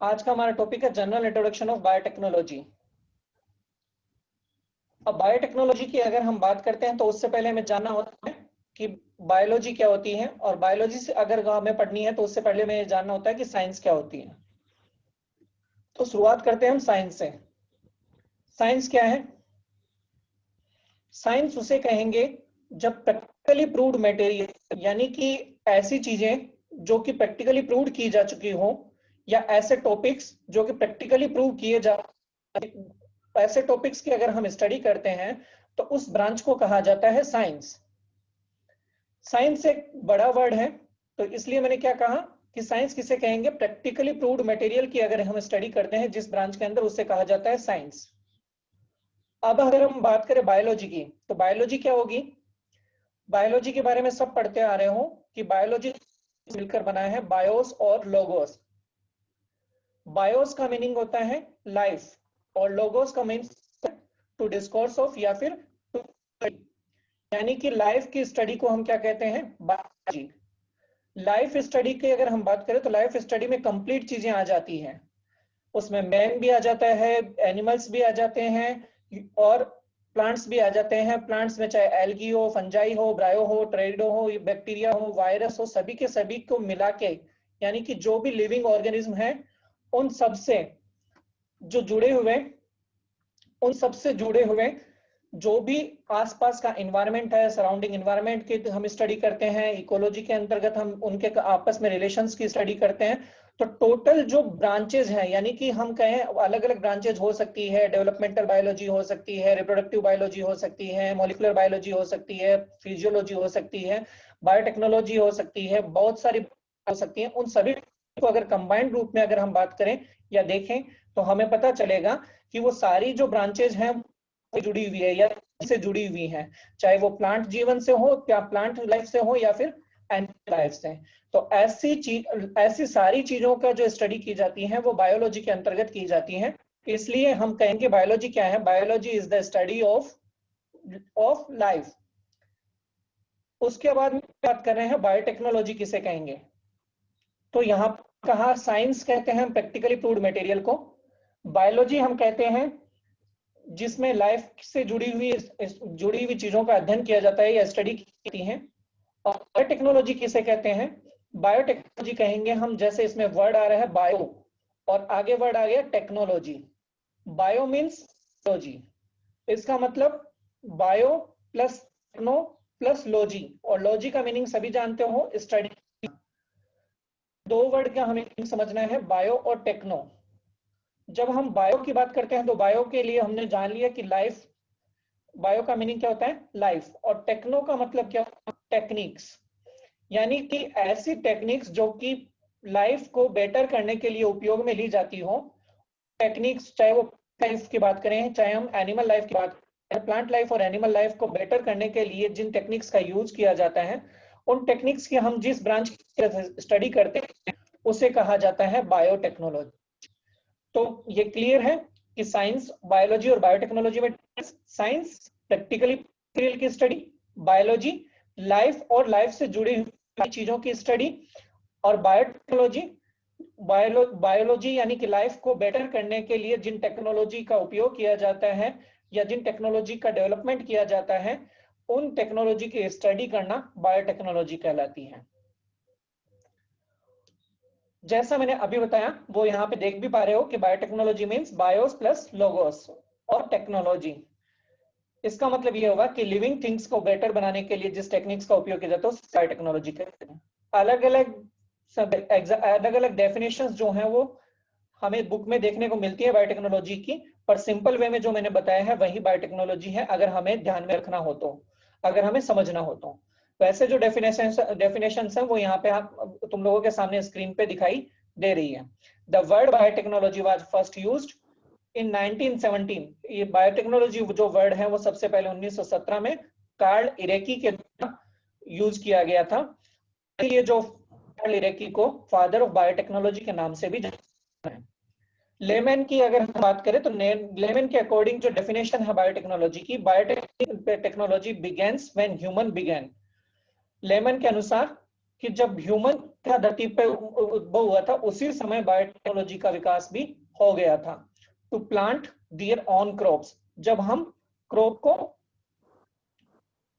आज का हमारा टॉपिक है जनरल इंट्रोडक्शन ऑफ बायोटेक्नोलॉजी। अब बायोटेक्नोलॉजी की अगर हम बात करते हैं तो उससे पहले हमें जानना होता है कि बायोलॉजी क्या होती है, और बायोलॉजी से अगर हमें पढ़नी है तो उससे पहले हमें जानना होता है कि साइंस क्या होती है। तो शुरुआत करते हैं हम साइंस से। साइंस क्या है? साइंस उसे कहेंगे जब प्रैक्टिकली प्रूव्ड मटेरियल, यानी कि ऐसी चीजें जो कि प्रैक्टिकली प्रूव्ड की जा चुकी हो, या ऐसे टॉपिक्स जो कि प्रैक्टिकली प्रूव किए जा, ऐसे टॉपिक्स की अगर हम स्टडी करते हैं तो उस ब्रांच को कहा जाता है साइंस। साइंस एक बड़ा वर्ड है, तो इसलिए मैंने क्या कहा कि साइंस किसे कहेंगे? प्रैक्टिकली प्रूव्ड मटेरियल की अगर हम स्टडी करते हैं जिस ब्रांच के अंदर, उसे कहा जाता है साइंस। अब अगर हम बात करें बायोलॉजी की, तो बायोलॉजी क्या होगी? बायोलॉजी के बारे में सब पढ़ते आ रहे हो कि बायोलॉजी मिलकर बना है बायोस और लोगोस। बायोस का मीनिंग होता है लाइफ, और लोगोस का मीनिंग टू डिस्कोर्स ऑफ, या फिर टू, यानी कि लाइफ की स्टडी को हम क्या कहते हैं? बायोलॉजी। लाइफ स्टडी की अगर हम बात करें तो लाइफ स्टडी में कंप्लीट चीजें आ जाती हैं। उसमें मैन भी आ जाता है, एनिमल्स भी आ जाते हैं, और प्लांट्स भी आ जाते हैं। प्लांट्स में चाहे एल्गी हो, फंजाई हो, ब्रायो हो, ट्रेडो हो, बैक्टीरिया हो, वायरस हो, सभी के सभी को मिला के, यानी कि जो भी लिविंग ऑर्गेनिज्म है उन सब से जो जुड़े हुए, उन सब से जुड़े हुए जो भी आसपास का इन्वायरमेंट है, सराउंडिंग इन्वायरमेंट की हम स्टडी करते हैं। इकोलॉजी के अंतर्गत हम उनके आपस में रिलेशंस की स्टडी करते हैं। तो टोटल जो ब्रांचेज हैं, यानी कि हम कहें अलग अलग ब्रांचेज हो सकती है, डेवलपमेंटल बायोलॉजी हो सकती है, रिप्रोडक्टिव बायोलॉजी हो सकती है, मॉलिक्यूलर बायोलॉजी हो सकती है, फिजियोलॉजी हो सकती है, बायोटेक्नोलॉजी हो सकती है, बहुत सारी हो सकती है। उन सभी को अगर कंबाइंड रूप में अगर हम बात करें या देखें तो हमें पता चलेगा कि वो सारी जो ब्रांचेज हैं जुड़ी हुई है या से जुड़ी हुई हैं, चाहे वो प्लांट जीवन से हो, या प्लांट लाइफ से हो, या फिर एनिमल लाइफ से। तो ऐसी सारी चीजों का जो स्टडी की जाती है वो बायोलॉजी के अंतर्गत की जाती है। इसलिए हम कहेंगे बायोलॉजी क्या है? Biology is the study of life. उसके बाद में बात कर रहे हैं बायोटेक्नोलॉजी किसे कहेंगे। तो यहाँ कहा साइंस कहते हैं प्रैक्टिकली प्रूव्ड मटेरियल को, बायोलॉजी हम कहते हैं जिसमें लाइफ से जुड़ी हुई चीजों का अध्ययन किया जाता है या स्टडी की जाती है। और बायोटेक्नोलॉजी किसे कहते हैं? बायोटेक्नोलॉजी कहेंगे हम, जैसे इसमें वर्ड आ रहा है बायो और आगे वर्ड आ गया टेक्नोलॉजी। बायो मीन्स लॉजी, इसका मतलब bio plus techno plus logy, और लॉजी का मीनिंग सभी जानते हो, स्टडी। दो वर्ड का हमें समझना है, बायो और टेक्नो। जब हम बायो की बात करते हैं तो बायो के लिए हमने जान लिया कि लाइफ, बायो का मीनिंग क्या होता है? लाइफ। और टेक्नो का मतलब क्या होता है? टेक्निक्स, यानी कि ऐसी टेक्निक्स जो कि लाइफ को बेटर करने के लिए उपयोग में ली जाती हो। टेक्निक्स चाहे वो लाइफ की बात करें, चाहे हम एनिमल लाइफ की बात करें, प्लांट लाइफ और एनिमल लाइफ को बेटर करने के लिए जिन टेक्निक्स का यूज किया जाता है, उन टेक्निक्स की हम जिस ब्रांच की स्टडी करते हैं उसे कहा जाता है बायोटेक्नोलॉजी। तो ये क्लियर है कि साइंस, बायोलॉजी और बायोटेक्नोलॉजी में साइंस प्रैक्टिकली मटेरियल की स्टडी, बायोलॉजी लाइफ और लाइफ से जुड़ी हुई चीजों की स्टडी, और बायोटेक्नोलॉजी बायोलॉजी यानी कि लाइफ को बेटर करने के लिए जिन टेक्नोलॉजी का उपयोग किया जाता है या जिन टेक्नोलॉजी का डेवलपमेंट किया जाता है, उन टेक्नोलॉजी की स्टडी करना बायोटेक्नोलॉजी कहलाती है। जैसा मैंने अभी बताया वो यहाँ पे देख भी पा रहे हो कि biotechnology means BIOS plus logos और टेक्नोलॉजी। इसका मतलब ये होगा कि लिविंग थिंग्स को बेटर बनाने के लिए जिस टेक्निक्स का उपयोग किया जाता है उसे बायोटेक्नोलॉजी कहते हैं। अलग अलग डेफिनेशंस जो हैं वो हमें बुक में देखने को मिलती है बायोटेक्नोलॉजी की, पर सिंपल वे में जो मैंने बताया है वही बायोटेक्नोलॉजी है, अगर हमें ध्यान में रखना हो तो, अगर हमें समझना हो तो। वैसे जो डेफिनेशंस हैं वो यहाँ पे आप तुम लोगों के सामने स्क्रीन पे दिखाई दे रही है। The word biotechnology was first used in 1917। ये बायोटेक्नोलॉजी जो वर्ड है वो सबसे पहले 1917 में कार्ल इरेकी के द्वारा यूज किया गया था। ये जो कार्ल इरेकी को फादर ऑफ बायोटेक्नोलॉजी के नाम से भी जाना है। लेमन की अगर हम बात करें तो लेमन के अकॉर्डिंग जो डेफिनेशन है बायोटेक्नोलॉजी की, biotechnology begins when human began. लेमन के अनुसार कि जब ह्यूमन का धरती पे उद्भव हुआ था उसी समय बायोटेक्नोलॉजी का विकास भी हो गया था। To plant there on crops, जब हम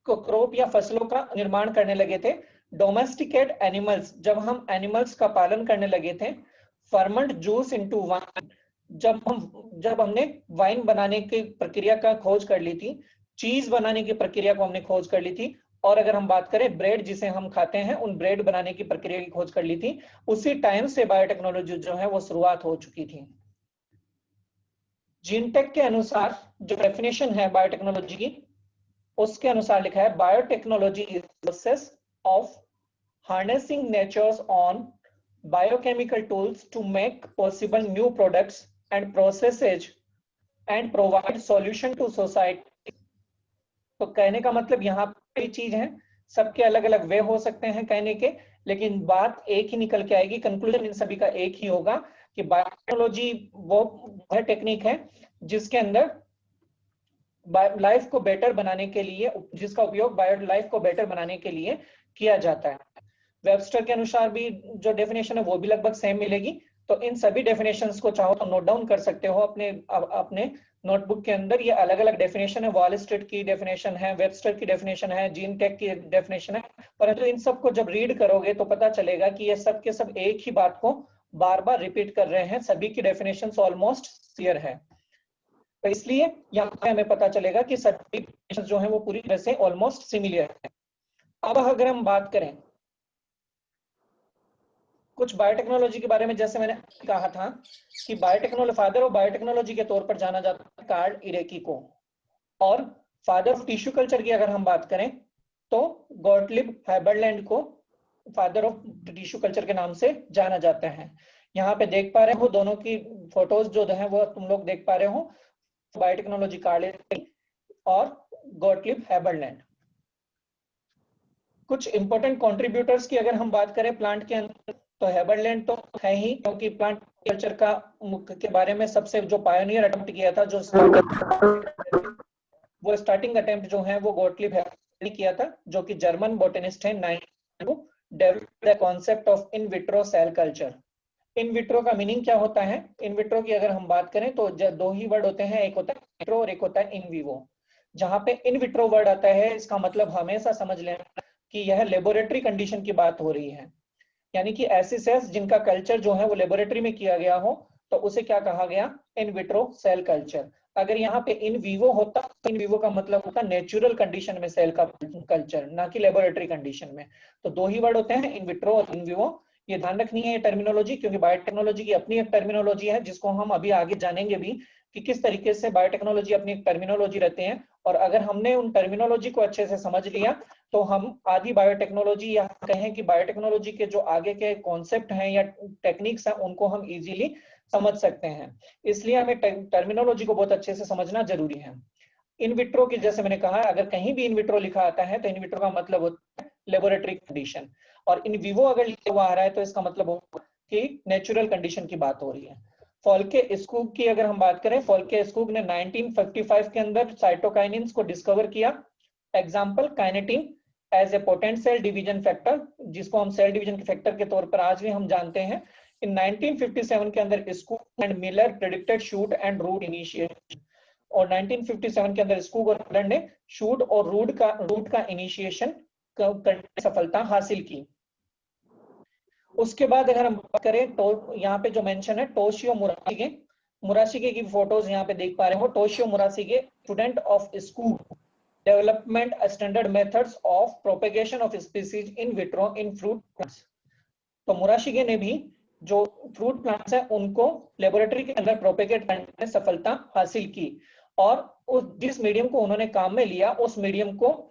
क्रॉप या फसलों का निर्माण करने लगे थे। डोमेस्टिकेट एनिमल्स, जब हम एनिमल्स का पालन करने लगे थे। फर्मेंट जूस इनटू वाइन, जब हमने वाइन बनाने की प्रक्रिया का खोज कर ली थी। चीज बनाने की प्रक्रिया को हमने खोज कर ली थी। और अगर हम बात करें ब्रेड जिसे हम खाते हैं, उन ब्रेड बनाने की प्रक्रिया की खोज कर ली थी। उसी टाइम से बायोटेक्नोलॉजी जो है वो शुरुआत हो चुकी थी। जीनटेक के अनुसार जो डेफिनेशन है बायोटेक्नोलॉजी की, उसके अनुसार लिखा है biotechnology is process of harnessing nature's on biochemical tools to make possible new products and processes and provide solution to society. तो कहने का मतलब यहाँ पे चीज है, सबके अलग अलग वे हो सकते हैं कहने के, लेकिन बात एक ही निकल के आएगी, कंक्लूजन इन सभी का एक ही होगा कि बायोटेक्नोलॉजी वो टेक्निक है जिसके अंदर लाइफ को बेटर बनाने के लिए, जिसका उपयोग बायो लाइफ को बेटर बनाने के लिए किया जाता है। वेबस्टर के अनुसार भी जो डेफिनेशन है वो भी लगभग सेम मिलेगी। तो इन सभी डेफिनेशंस को चाहो तो नोट डाउन कर सकते हो अपने नोटबुक के अंदर। ये अलग अलग डेफिनेशन है, वॉल स्ट्रीट की डेफिनेशन है, वेबस्टर की डेफिनेशन है, जीन टेक की डेफिनेशन है। परंतु इन सबको जब रीड करोगे तो पता चलेगा कि ये सब के सब एक ही बात को बार बार रिपीट कर रहे हैं, सभी की डेफिनेशन ऑलमोस्ट क्लियर है। तो इसलिए यहाँ पे हमें पता चलेगा कि सभी जो है वो पूरी तरह से ऑलमोस्ट सिमिलर है। अब अगर हम बात करें कुछ बायोटेक्नोलॉजी के बारे में, जैसे मैंने कहा था कि बायोटेक्नोलॉजी, फादर ऑफ बायोटेक्नोलॉजी के तौर पर जाना जाता है कार्ल इरेकी को। और फादर ऑफ टिश्यू कल्चर की अगर हम बात करें तो गॉटलिब हैबरलैंड को फादर ऑफ टिश्यू कल्चर के नाम से जाना जाता है। यहाँ पे देख पा रहे हो दोनों की फोटोज जो है वो तुम लोग देख पा रहे हो, बायोटेक्नोलॉजी कार्ल और गॉटलिब हैबरलैंड। कुछ इंपॉर्टेंट कंट्रीब्यूटर्स की अगर हम बात करें प्लांट के अंदर, तो हैबरलैंड तो है ही, क्योंकि प्लांट कल्चर का के बारे में सबसे जो पायोनियर अटेम्प्ट किया था, जो वो स्टार्टिंग अटेम्प्ट जो है वो गॉटलिब हैबरलैंड ने किया था, जो कि जर्मन बोटेनिस्ट है। 1992 develop the concept of in vitro cell culture. In vitro का मीनिंग क्या होता है? इन विट्रो की अगर हम बात करें तो दो ही वर्ड होते हैं, एक होता है विट्रो और एक होता है इन विवो। जहां पे इन विट्रो वर्ड आता है, इसका मतलब हमेशा समझ लेना कि यह लेबोरेटरी कंडीशन की बात हो रही है, यानी कि ऐसी सेल्स जिनका कल्चर जो है वो लेबोरेटरी में किया गया हो, तो उसे क्या कहा गया? In vitro cell culture. अगर यहाँ पे इन विवो होता, इन विवो का मतलब होता नेचुरल कंडीशन में सेल का कल्चर, ना कि लेबोरेटरी कंडीशन में। तो दो ही वर्ड होते हैं, इन विट्रो और इन विवो। ये ध्यान रखनी है ये टर्मिनोलॉजी, क्योंकि बायोटेक्नोलॉजी की अपनी एक टर्मिनोलॉजी है जिसको हम अभी आगे जानेंगे भी कि किस तरीके से बायोटेक्नोलॉजी अपनी एक टर्मिनोलॉजी रहते हैं। और अगर हमने उन टर्मिनोलॉजी को अच्छे से समझ लिया तो हम आधी बायोटेक्नोलॉजी या कहें कि बायोटेक्नोलॉजी के जो आगे के कॉन्सेप्ट हैं या टेक्निक्स हैं उनको हम इजीली समझ सकते हैं। इसलिए हमें टर्मिनोलॉजी को बहुत अच्छे से समझना जरूरी है। इन विट्रो की जैसे मैंने कहा, अगर कहीं भी इन विट्रो लिखा आता है तो इन विट्रो का मतलब होता है लेबोरेटरी कंडीशन, और इन विवो अगर लिखा हुआ आ रहा है तो इसका मतलब होगा कि नेचुरल कंडीशन की बात हो रही है। फॉल्के स्कूग की अगर हम बात करें, फॉल्के स्कूग ने 1955 के अंदर साइटोकाइनिन्स को डिस्कवर किया। Example kinetin as a potent cell division factor, जिसको हम सेल डिवीजन के फैक्टर के तौर पर आज भी हम जानते हैं। इन 1957 के अंदर Skoog and Miller predicted shoot and root initiation, और 1957 के अंदर स्कूग और मिलर ने शूट और रूट का इनिशिएशन करने की सफलता हासिल की। उसके बाद अगर हम बात करें तो यहाँ पे जो मेंशन है टोशियो मुराशिगे, मुराशिगे की फोटोज यहाँ पे देख पा रहे हो। Toshio Murashige student of Skoog development standard methods of propagation of species in vitro in fruit plants. तो मुराशिगे ने भी जो फ्रूट प्लांट्स हैं उनको लेबोरेटरी के अंदर प्रोपेगेट करने में सफलता हासिल की, और उस जिस मीडियम को उन्होंने काम में लिया उस मीडियम को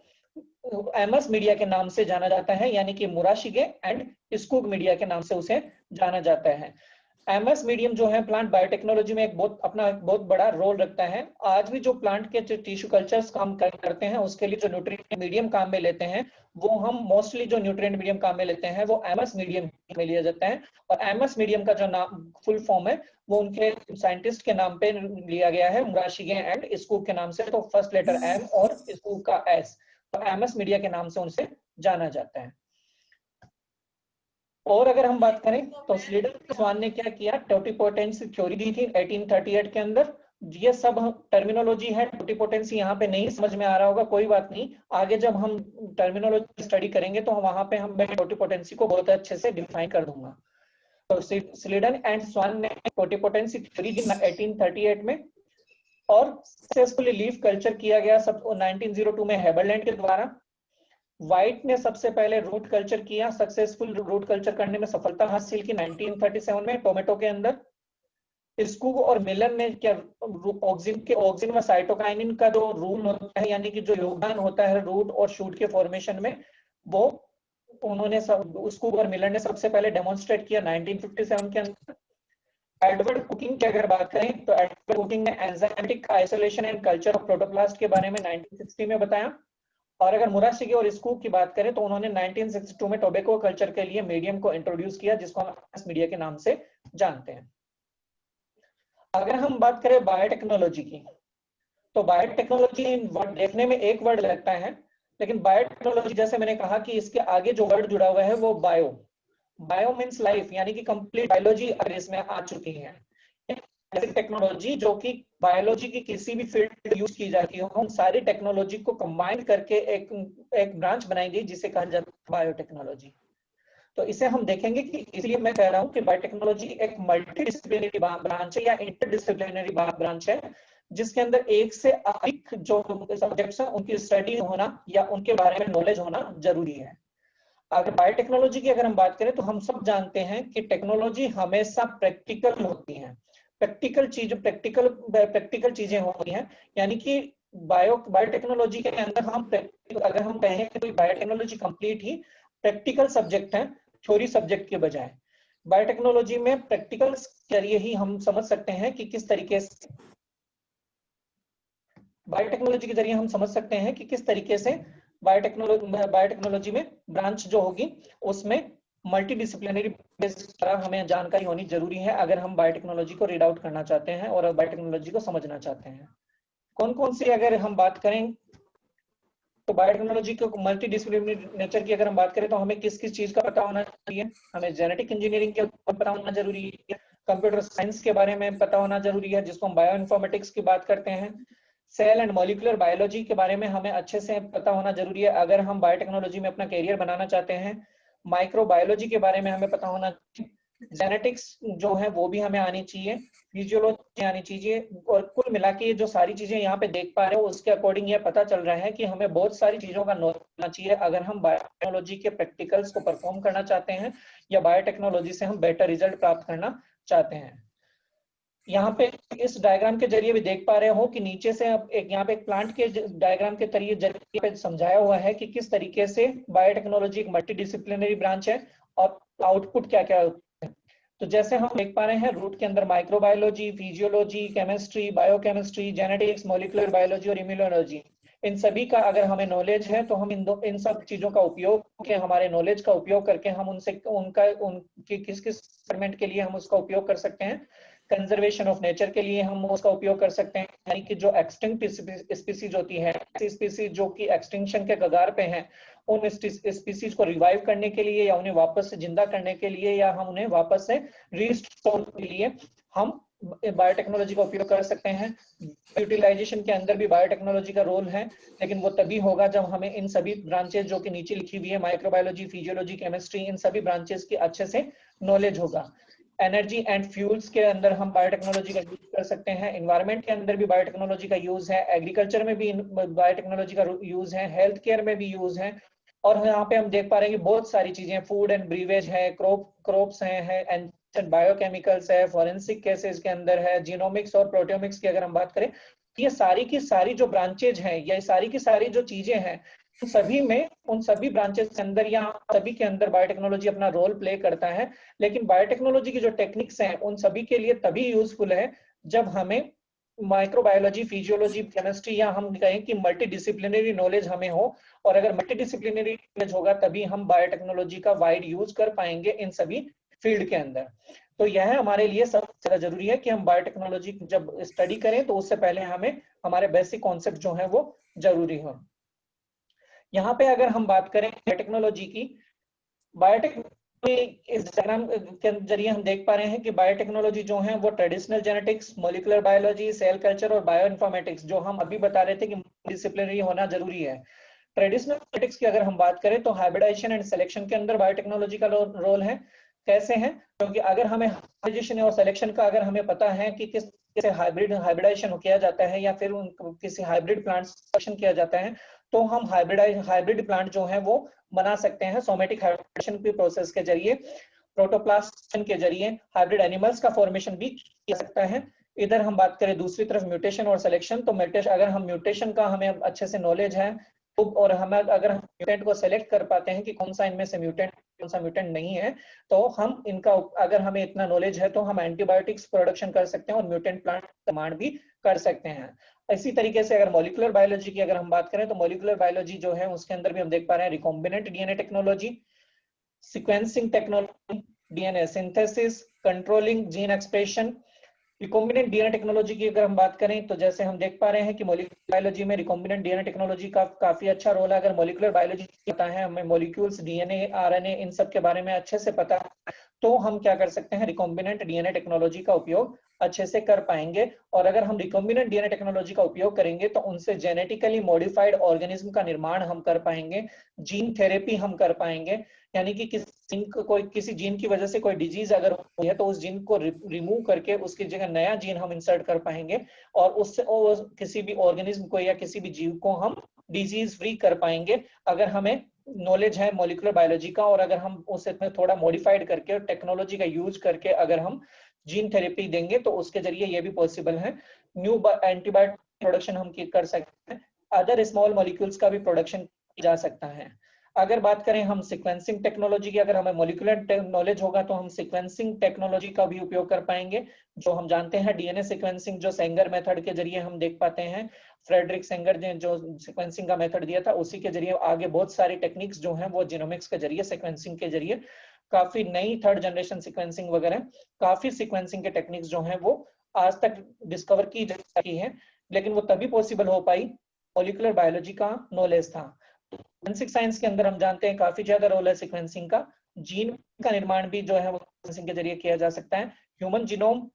एमएस मीडिया के नाम से जाना जाता है, यानी कि मुराशिगे एंड स्कूग मीडिया के नाम से उसे जाना जाता है। एमएस मीडियम जो है प्लांट बायोटेक्नोलॉजी में एक बहुत बड़ा रोल रखता है। आज भी जो प्लांट के टिश्यू कल्चर्स काम करते हैं उसके लिए जो न्यूट्रिएंट मीडियम काम में लेते हैं, वो हम मोस्टली जो न्यूट्रिएंट मीडियम काम में लेते हैं वो एमएस मीडियम में लिया जाता है। और एमएस मीडियम का जो नाम फुल फॉर्म है वो उनके साइंटिस्ट के नाम पे लिया गया है, मुराशिगे एंड स्कूग के नाम से। तो फर्स्ट लेटर एम और स्कूग का एस, तो एमएस मीडिया के नाम से उनसे जाना जाता है। और अगर हम बात करें तो स्लीडन स्वान ने क्या किया, टोटिपोटेंसी थ्योरी दी थी 1838 के अंदर। ये सब टर्मिनोलॉजी है, टोटिपोटेंसी यहाँ पे नहीं समझ में आ रहा होगा, कोई बात नहीं, आगे जब हम टर्मिनोलॉजी स्टडी करेंगे तो वहां पे हम टोटिपोटेंसी को बहुत अच्छे से डिफाइन कर दूंगा। तो स्लीडन एंड स्वान ने टोटिपोटेंसी थ्योरी दी 1838 में, और सक्सेसफुली लीफ कल्चर किया गया सब 1902 में हेबरलैंड के द्वारा। व्हाइट ने सबसे पहले रूट कल्चर किया, सक्सेसफुल रूट कल्चर करने में सफलता हासिल की 1937 में टोमेटो के अंदर। स्कूग और मिलर ने क्या, ऑक्सिन व साइटोकाइनिन का जो रूल होता है, यानी कि जो योगदान होता है रूट और शूट के फॉर्मेशन में, वो उन्होंने स्कूग और मिलर ने सबसे पहले डेमोन्स्ट्रेट किया 1957 के अंदर। एडवर्ड कुकिंग की अगर बात करें तो एडवर्ड कुकिंग ने enzymatic isolation and culture of protoplast के बारे में 1960 में बताया। और अगर मुराशिगी और स्कूग की बात करें तो उन्होंने 1962 में टोबैको कल्चर के लिए मीडियम को इंट्रोड्यूस किया, जिसको हम मीडिया के नाम से जानते हैं। अगर हम बात करें बायोटेक्नोलॉजी की, तो बायोटेक्नोलॉजी वर्ड देखने में एक वर्ड लगता है, लेकिन बायोटेक्नोलॉजी जैसे मैंने कहा कि इसके आगे जो वर्ड जुड़ा हुआ है वो बायो, बायो मीन्स लाइफ, यानी कि कंप्लीट बायोलॉजी अगर इसमें आ चुकी है। ऐसी टेक्नोलॉजी जो कि बायोलॉजी की किसी भी फील्ड यूज की जाती हो, उन सारी टेक्नोलॉजी को कंबाइन करके एक ब्रांच बनाई गई जिसे कहा जाता है बायोटेक्नोलॉजी। तो इसे हम देखेंगे कि, इसलिए मैं कह रहा हूं कि बायोटेक्नोलॉजी एक मल्टीडिसिप्लिनरी ब्रांच है या इंटरडिसिप्लिनरी ब्रांच है, जिसके अंदर एक से अधिक जो सब्जेक्ट्स हैं उनकी स्टडी होना या उनके बारे में नॉलेज होना जरूरी है। अगर बायोटेक्नोलॉजी की अगर हम बात करें तो हम सब जानते हैं कि टेक्नोलॉजी हमेशा प्रैक्टिकल होती है, प्रैक्टिकल चीजें होती हैं, यानी कि बायोटेक्नोलॉजी के अंदर हम अगर हम कहें कि कोई बायोटेक्नोलॉजी कंप्लीट ही प्रैक्टिकल सब्जेक्ट है, थ्योरी सब्जेक्ट के बजाय। बायोटेक्नोलॉजी में प्रैक्टिकल जरिए ही हम समझ सकते हैं कि किस तरीके से बायोटेक्नोलॉजी के जरिए हम समझ सकते हैं कि किस तरीके से बायोटेक्नोलॉजी में ब्रांच जो होगी उसमें मल्टीडिसिप्लिनरी तरह हमें जानकारी होनी जरूरी है, अगर हम बायोटेक्नोलॉजी को रीड आउट करना चाहते हैं और बायोटेक्नोलॉजी को समझना चाहते हैं। कौन कौन सी अगर हम बात करें तो बायोटेक्नोलॉजी के मल्टीडिसिप्लिनरी नेचर की अगर हम बात करें तो हमें किस किस चीज का पता होना चाहिए। हमें जेनेटिक इंजीनियरिंग के पता होना जरूरी है, कंप्यूटर साइंस के बारे में पता होना जरूरी है जिसको हम बायो इन्फॉर्मेटिक्स की बात करते हैं। सेल एंड मॉलिक्यूलर बायोलॉजी के बारे में हमें अच्छे से पता होना जरूरी है अगर हम बायोटेक्नोलॉजी में अपना करियर बनाना चाहते हैं। माइक्रोबायोलॉजी के बारे में हमें पता होना चाहिए। जेनेटिक्स जो है वो भी हमें आनी चाहिए, फिजियोलॉजी आनी चाहिए। और कुल मिला के जो सारी चीजें यहाँ पे देख पा रहे हो उसके अकॉर्डिंग ये पता चल रहा है कि हमें बहुत सारी चीजों का नॉलेज होना चाहिए अगर हम बायोटेक्नोलॉजी के प्रैक्टिकल्स को परफॉर्म करना चाहते हैं या बायोटेक्नोलॉजी से हम बेटर रिजल्ट प्राप्त करना चाहते हैं। यहाँ पे इस डायग्राम के जरिए भी देख पा रहे हो कि नीचे से एक यहाँ पे एक प्लांट के डायग्राम के जरिए पे समझाया हुआ है कि किस तरीके से बायोटेक्नोलॉजी एक मल्टीडिसिप्लिनरी ब्रांच है और आउटपुट क्या क्या होता है। तो जैसे हम देख पा रहे हैं रूट के अंदर microbiology, physiology, chemistry, biochemistry, genetics, molecular biology और इम्यूनोलॉजी, इन सभी का अगर हमें नॉलेज है तो हम इन सब चीजों का उपयोग के हमारे नॉलेज का उपयोग करके हम उनकी किस किस सेगमेंट के लिए हम उसका उपयोग कर सकते हैं। कंजर्वेशन ऑफ नेचर के लिए हम उसका उपयोग कर सकते हैं, यानी कि जो एक्सटिंक्ट स्पीसीज होती है, ऐसी स्पीसीज जो कि एक्सटिंक्शन के कगार पे हैं, उन स्पीसीज को रिवाइव करने के लिए या उन्हें वापस से जिंदा करने के लिए या हम उन्हें वापस से रीस्टोर के लिए हम बायोटेक्नोलॉजी का उपयोग कर सकते हैं। यूटिलाइजेशन के अंदर भी बायोटेक्नोलॉजी का रोल है, लेकिन वो तभी होगा जब हमें इन सभी ब्रांचेस जो कि नीचे लिखी हुई है, माइक्रोबायोलॉजी, फिजियोलॉजी, केमिस्ट्री, इन सभी ब्रांचेस की अच्छे से नॉलेज होगा। एनर्जी एंड फ्यूल्स के अंदर हम बायोटेक्नोलॉजी का यूज कर सकते हैं, एनवायरनमेंट के अंदर भी बायोटेक्नोलॉजी का यूज है, एग्रीकल्चर में भी बायोटेक्नोलॉजी का यूज है, हेल्थ केयर में भी यूज है। और यहाँ पे हम देख पा रहे हैं कि बहुत सारी चीजें, फूड एंड ब्रीवेज है, क्रॉप्स है, एंड बायोकेमिकल्स है, फॉरेंसिक केसेस के अंदर है, जीनोमिक्स और प्रोटियोमिक्स की अगर हम बात करें, ये सारी की सारी जो ब्रांचेज हैं या सारी की सारी जो चीजें हैं, सभी में उन सभी ब्रांचेस के अंदर या सभी के अंदर बायोटेक्नोलॉजी अपना रोल प्ले करता है। लेकिन बायोटेक्नोलॉजी की जो टेक्निक्स हैं उन सभी के लिए तभी यूजफुल है जब हमें माइक्रोबायोलॉजी, फिजियोलॉजी, केमिस्ट्री या हम कहें कि मल्टीडिसिप्लिनरी नॉलेज हमें हो। और अगर मल्टीडिसिप्लिनरी नॉलेज होगा तभी हम बायोटेक्नोलॉजी का वाइड यूज कर पाएंगे इन सभी फील्ड के अंदर। तो यह हमारे लिए सबसे ज्यादा जरूरी है कि हम बायोटेक्नोलॉजी जब स्टडी करें तो उससे पहले हमें हमारे बेसिक कॉन्सेप्ट जो है वो जरूरी हो। यहाँ पे अगर हम बात करें बायोटेक्नोलॉजी की, इस डायग्राम के जरिए हम देख पा रहे हैं कि बायोटेक्नोलॉजी जो है वो traditional genetics, molecular biology, cell culture और बायोइन्फॉर्मेटिक्स, जो हम अभी बता रहे थे कि डिसिप्लिनरी होना जरूरी है। ट्रेडिशनल जेनेटिक्स की अगर हम बात करें तो हाइब्रिडाइजेशन एंड सिलेक्शन के अंदर बायोटेक्नोलॉजी का रोल है। कैसे है? क्योंकि अगर हमें हाइब्रिडाइजेशन और सिलेक्शन का अगर हमें पता है कि किस कैसे हाइब्रिडाइजेशन किया जाता है या फिर किसी हाइब्रिड प्लांट सिलेक्शन किया जाता है, तो हम हाइब्रिड प्लांट जो है वो बना सकते हैं सोमेटिक हाइब्रिडेशन के प्रोसेस के जरिए, प्रोटोप्लास्ट के जरिए हाइब्रिड एनिमल्स का फॉर्मेशन भी किया सकता है। इधर हम बात करें दूसरी तरफ म्यूटेशन और सिलेक्शन, तो म्यूटेशन अगर हम म्यूटेशन का हमें अच्छे से नॉलेज है और हमें अगर हम म्यूटेंट को सेलेक्ट कर पाते हैं कि कौन सा इनमें से म्यूटेंट कौन सा म्यूटेंट नहीं है, तो हम इनका अगर हमें इतना नॉलेज है तो हम एंटीबायोटिक्स प्रोडक्शन कर सकते हैं और म्यूटेंट प्लांट निर्माण भी कर सकते हैं। इसी तरीके से अगर मॉलिक्यूलर बायोलॉजी की अगर हम बात करें तो मॉलिक्यूलर बायोलॉजी जो है उसके अंदर भी हम देख पा रहे हैं recombinant DNA technology, sequencing technology, DNA synthesis, controlling gene expression. Recombinant DNA technology की अगर हम बात करें तो जैसे हम देख पा रहे हैं कि मॉलिक्यूलर बायोलॉजी में रिकॉम्बिनेंट डीएनए टेक्नोलॉजी का काफी अच्छा रोल है। अगर मॉलिक्यूलर बायोलॉजी पता है, हमें मॉलिक्यूल्स, डीएनए, आरएनए, इन सब के बारे में अच्छे से पता है, तो हम क्या कर सकते हैं, रिकॉम्बिनेंट डीएनए टेक्नोलॉजी का उपयोग अच्छे से कर पाएंगे। और अगर हम रिकॉम्बिनेंट डीएनए टेक्नोलॉजी का उपयोग करेंगे तो उनसे जेनेटिकली मॉडिफाइड ऑर्गेनिज्म का निर्माण हम कर पाएंगे, जीन थेरेपी हम कर पाएंगे। यानी कि किसी जीन की वजह से कोई डिजीज अगर हुई है तो उस जीन को रिमूव करके उसकी जगह नया जीन हम इंसर्ट कर पाएंगे और उससे किसी भी ऑर्गेनिज्म को या किसी भी जीव को हम डिजीज फ्री कर पाएंगे, अगर हमें नॉलेज है मॉलिक्यूलर बायोलॉजी का। और अगर हम उसे थोड़ा मॉडिफाइड करके टेक्नोलॉजी का यूज करके अगर हम जीन थेरेपी देंगे तो उसके जरिए ये भी पॉसिबल है। न्यू एंटीबायोटिक प्रोडक्शन हम कर सकते हैं, अदर स्मॉल मॉलिक्यूल्स का भी प्रोडक्शन किया जा सकता है। अगर बात करें हम सीक्वेंसिंग टेक्नोलॉजी की, अगर हमें मॉलिक्यूलर नॉलेज होगा तो हम सीक्वेंसिंग टेक्नोलॉजी का भी उपयोग कर पाएंगे। जो हम जानते हैं डीएनए सीक्वेंसिंग जो सेंगर मेथड के जरिए हम देख पाते हैं, फ्रेडरिक सेंगर ने जो सीक्वेंसिंग का मेथड दिया था उसी के जरिए आगे बहुत सारी टेक्निक्स जो हैं वो जीनोमिक्स के जरिए, सीक्वेंसिंग के जरिए, काफी नई थर्ड जनरेशन सीक्वेंसिंग वगैरह काफी सीक्वेंसिंग के टेक्निक्स जो हैं वो आज तक डिस्कवर की जा सकी है, लेकिन वो तभी पॉसिबल हो पाई मॉलिक्यूलर बायोलॉजी का नॉलेज था। फोरेंसिक साइंस के अंदर हम जानते हैं काफी ज्यादा रोल है सीक्वेंसिंग का, जीन का निर्माण भी जो है वो सीक्वेंसिंग के जरिए किया जा सकता है। ह्यूमन जीनोम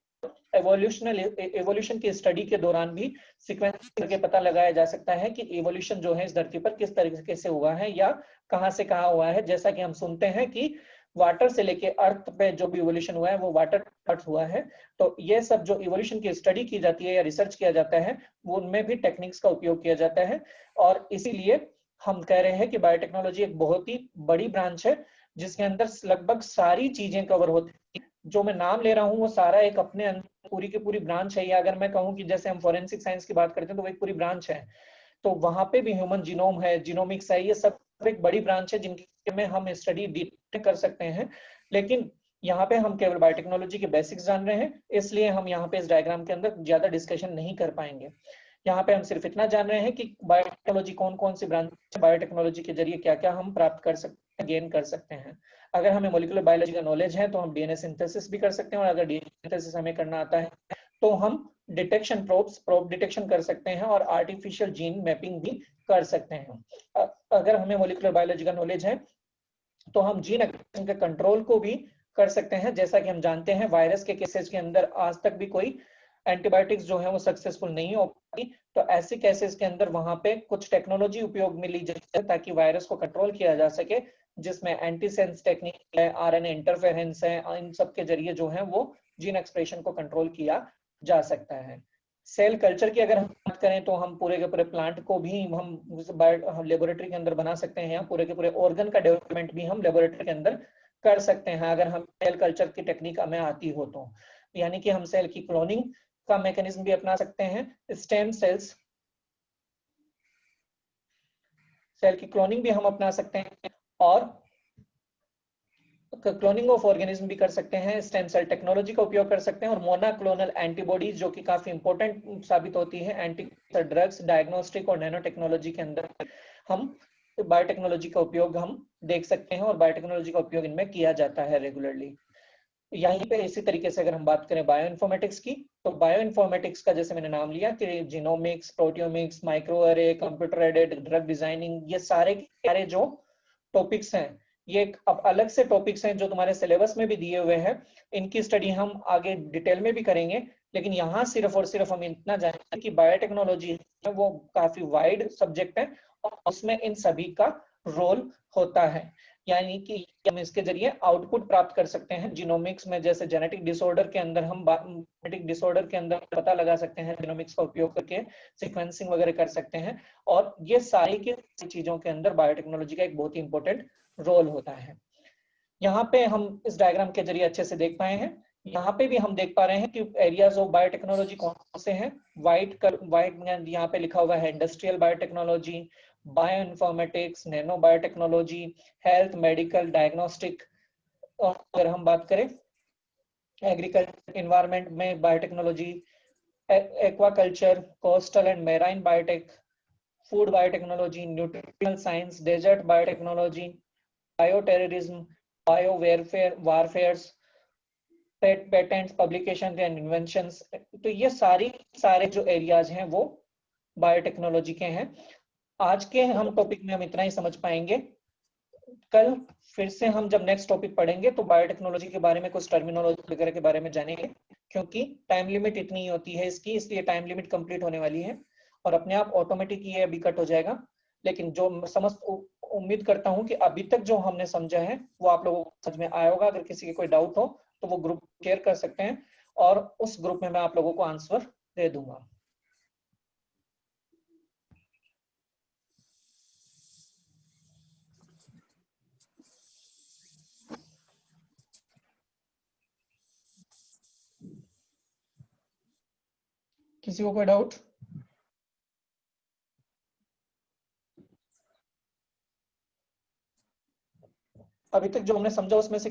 एवोल्यूशन की स्टडी के दौरान भी सीक्वेंस करके पता लगाया जा सकता है कि एवोल्यूशन जो है इस धरती पर किस तरीके से हुआ है या कहां से कहां हुआ है। जैसा कि हम सुनते हैं कि वाटर से लेके अर्थ पे जो भी इवोल्यूशन हुआ है वो वाटर अर्थ हुआ है। तो ये सब जो इवोल्यूशन की स्टडी की जाती है या रिसर्च किया जाता है वो उनमें भी टेक्निक्स का उपयोग किया जाता है। और इसीलिए हम कह रहे हैं कि बायोटेक्नोलॉजी एक बहुत ही बड़ी ब्रांच है जिसके अंदर लगभग सारी चीजें कवर होती हैं। जो मैं नाम ले रहा हूँ वो सारा एक अपने अंदर पूरी की पूरी ब्रांच है। या अगर मैं कहूँ कि जैसे हम फोरेंसिक साइंस की बात करते हैं तो वो एक पूरी ब्रांच है, तो वहां पे भी ह्यूमन जीनोम है, जीनोमिक्स है, ये सब एक बड़ी ब्रांच है जिनके में हम स्टडी डिटेल कर सकते हैं। लेकिन यहाँ पे हम केवल बायोटेक्नोलॉजी के बेसिक्स जान रहे हैं, इसलिए हम यहाँ पे इस डायग्राम के अंदर ज्यादा डिस्कशन नहीं कर पाएंगे। यहाँ पे हम सिर्फ इतना जान रहे हैं कि बायोटेक्नोलॉजी कौन कौन सी ब्रांच है, बायोटेक्नोलॉजी के जरिए क्या क्या हम प्राप्त कर सकते हैं, गेन कर सकते हैं। अगर हमें मॉलिक्यूलर बायोलॉजी का नॉलेज है तो हम डीएनए सिंथेसिस भी कर सकते हैं, और अगर डीएनए सिंथेसिस हमें करना आता है तो हम डिटेक्शन प्रोब डिटेक्शन कर सकते हैं और आर्टिफिशियल जीन मैपिंग भी कर सकते हैं। अगर हमें मॉलिक्यूलर बायोलॉजी का नॉलेज है तो हम जीन एक्सप्रेशन के कंट्रोल को भी कर सकते हैं। जैसा कि हम जानते हैं वायरस के केसेस के अंदर आज तक भी कोई एंटीबायोटिक्स जो है वो सक्सेसफुल नहीं हो पाई, तो ऐसे केसेस के अंदर वहां पे कुछ टेक्नोलॉजी उपयोग में ली जाए ताकि वायरस को कंट्रोल किया जा सके, जिसमें एंटीसेंस टेक्निक है, आरएनए इंटरफेरेंस है, इन सब के जरिए जो है वो जीन एक्सप्रेशन को कंट्रोल किया जा सकता है। सेल कल्चर की अगर हम बात करें तो हम पूरे के पूरे प्लांट को भी हम लेबोरेटरी के अंदर बना सकते हैं, पूरे के पूरे ऑर्गन का डेवलपमेंट भी हम लेबोरेटरी के अंदर कर सकते हैं अगर हम सेल कल्चर की टेक्निक हमें आती हो तो। यानी कि हम सेल की क्लोनिंग का मैकेनिज्म भी अपना सकते हैं, स्टेम सेल्स सेल की क्लोनिंग भी हम अपना सकते हैं, और क्लोनिंग ऑफ ऑर्गेनिज्म भी कर सकते हैं, स्टेम सेल टेक्नोलॉजी का उपयोग कर सकते हैं, और मोनोक्लोनल एंटीबॉडीज जो कि काफी इंपॉर्टेंट साबित होती है एंटी ड्रग्स, डायग्नोस्टिक और नैनो टेक्नोलॉजी के अंदर हम बायोटेक्नोलॉजी का उपयोग हम देख सकते हैं, और बायोटेक्नोलॉजी का उपयोग इनमें किया जाता है रेगुलरली। यहीं पे इसी तरीके से अगर हम बात करें बायो इन्फॉर्मेटिक्स की, तो बायो इन्फॉर्मेटिक्स का जैसे मैंने नाम लिया कि जीनोमिक्स, प्रोटियोमिक्स, माइक्रो अरे, कंप्यूटर एडेड ड्रग डिजाइनिंग, ये सारे के सारे जो टॉपिक्स हैं ये एक अब अलग से टॉपिक्स हैं जो तुम्हारे सिलेबस में भी दिए हुए हैं, इनकी स्टडी हम आगे डिटेल में भी करेंगे। लेकिन यहाँ सिर्फ और सिर्फ हम इतना जानेंगे कि बायोटेक्नोलॉजी है वो काफी वाइड सब्जेक्ट है और उसमें इन सभी का रोल होता है। यानी कि हम इसके जरिए आउटपुट प्राप्त कर सकते हैं जीनोमिक्स में, जैसे जेनेटिक डिसऑर्डर के अंदर हम जेनेटिक डिसऑर्डर के अंदर पता लगा सकते हैं, जीनोमिक्स का उपयोग करके सीक्वेंसिंग वगैरह कर सकते हैं। और ये सारी की चीजों के अंदर बायोटेक्नोलॉजी का एक बहुत ही इंपॉर्टेंट रोल होता है। यहाँ पे हम इस डायग्राम के जरिए अच्छे से देख पाए हैं। यहाँ पे भी हम देख पा रहे हैं कि एरियाज ऑफ बायोटेक्नोलॉजी कौन से हैं। वाइट यहाँ पे लिखा हुआ है industrial biotechnology, bio informatics, nano biotechnology, health, medical, diagnostic. और अगर हम बात करें एग्रीकल्चर इन्वायरमेंट में biotechnology, aquaculture, coastal and marine biotech, food biotechnology, nutritional science, desert biotechnology, bioterrorism, bio warfares, patents, publication and inventions. तो ये सारे जो एरियाज हैं वो बायोटेक्नोलॉजी के हैं। आज के हम टॉपिक में हम इतना ही समझ पाएंगे। कल फिर से हम जब नेक्स्ट टॉपिक पढ़ेंगे तो बायोटेक्नोलॉजी के बारे में कुछ टर्मिनोलॉजी वगैरह के बारे में जानेंगे, क्योंकि टाइम लिमिट इतनी ही होती है इसकी, इसलिए टाइम लिमिट कंप्लीट होने वाली है और अपने आप ऑटोमेटिक ये अभी कट हो जाएगा। लेकिन जो समझ उम्मीद करता हूँ कि अभी तक जो हमने समझा है वो आप लोगों को समझ में आया होगा। अगर किसी के कोई डाउट हो तो वो ग्रुप शेयर कर सकते हैं और उस ग्रुप में मैं आप लोगों को आंसर दे दूंगा। किसी को कोई डाउट? अभी तक जो हमने समझा उसमें से किसी